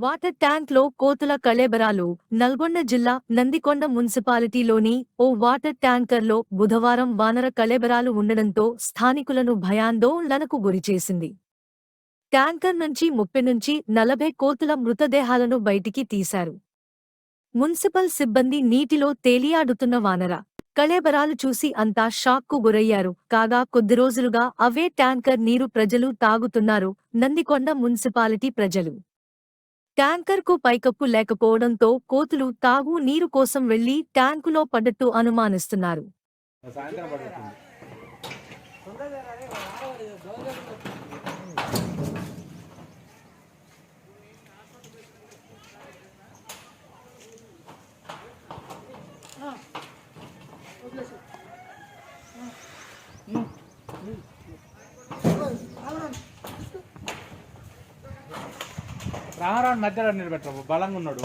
Water ట్యాంక్లో కోతుల కళేబరాలు. నల్గొండ జిల్లా నందికొండ మున్సిపాలిటీలోని ఓ వాటర్ ట్యాంకర్లో బుధవారం వానర కళేబరాలు ఉండడంతో స్థానికులను భయాందోళనకు గురిచేసింది. ట్యాంకర్ నుంచి 30 నుంచి 40 కోతుల మృతదేహాలను బయటికి తీశారు. మున్సిపల్ సిబ్బంది నీటిలో తేలియాడుతున్న వానర కళేబరాలు చూసి అంతా షాక్కు గురయ్యారు. కాగా కొద్ది రోజులుగా అవే ట్యాంకర్ నీరు ప్రజలు తాగుతున్నారు. నందికొండ మున్సిపాలిటీ ప్రజలు ట్యాంకర్కు పైకప్పు లేకపోవడంతో కోతులు తాగు నీరు కోసం వెళ్లి ట్యాంకులో పడ్డట్టు అనుమానిస్తున్నారు. రామరావు మధ్యలో నిలబెట్టరు, బలంగా ఉన్నాడు.